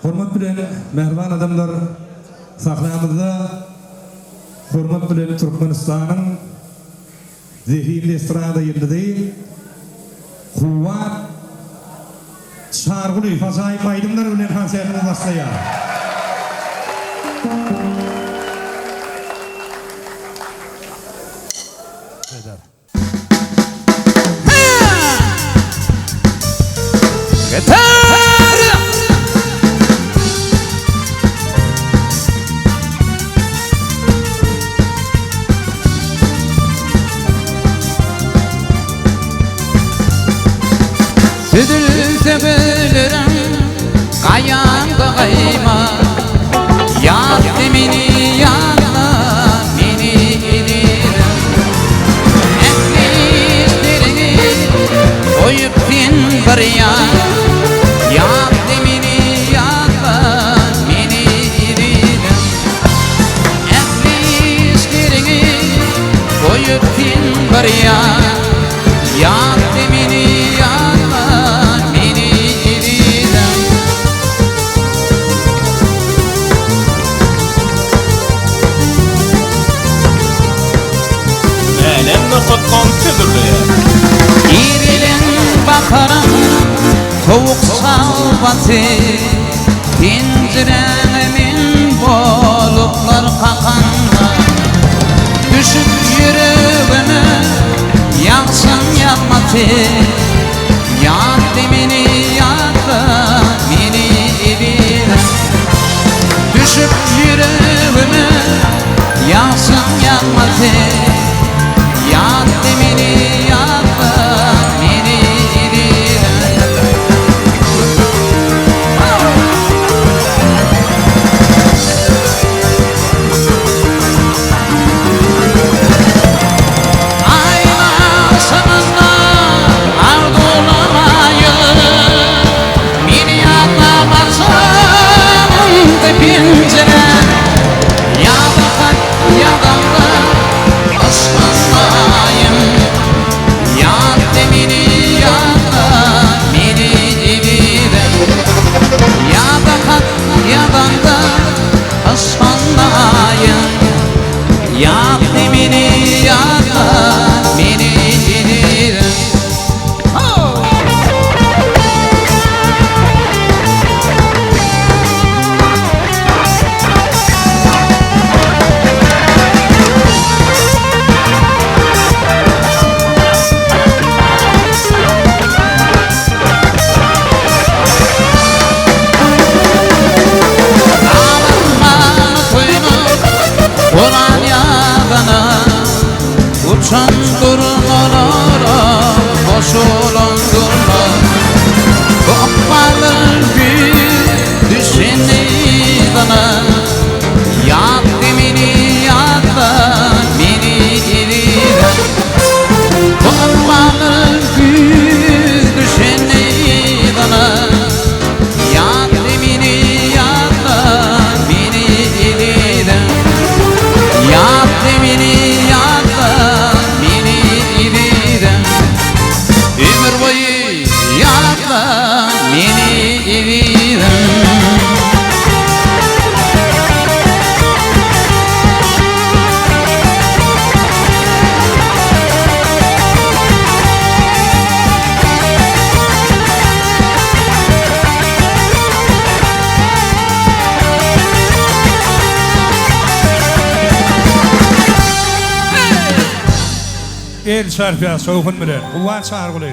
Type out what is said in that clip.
Hormat bilen mehriban adamlar sahnamızda hormat bilen Türkmenistan'ın zehirli estrada yıldızı Kuvat Şargılı Fasay Baydımlar bilen konserimiz başlıyor. Südülse bilirim kayanda kayma Yaktı meni yanına meni gidirim Ekmişlerini koyup bin bir yan Yaktı meni yanına meni gidirim Ekmişlerini koyup bin bir yan Yaktı meni İrilin bakarım soğuk salvatı Pinceremin boluklar kakanda Düşüp yüreğimi yaksın yanmatı Yaktı beni yaktı beni ibirim Düşüp yüreğimi yaksın yanmatı Yaktı beni yaktı beni ibirim Aynaşımızda ardolamayın Beni yaklamazsın dipince Ya bakar ya damla ıslanmayın Yaktı beni yaktı beni ibirim Ya bakar ya damla ıslanmayın Yaktı beni yaktı beni ibirim Ulan yağına uçan durmalara koşulan durma Kopmalar bir düşeni bana Yaktı beni yaktı beni ibirim Kopmalar bir düşeni bana Yaktı beni yaktı beni ibirim Yaktı beni yaktı beni ibirim Ömür boyu yaktı beni ibirim El çarpıya soğukun bilen Kuvat Şargılı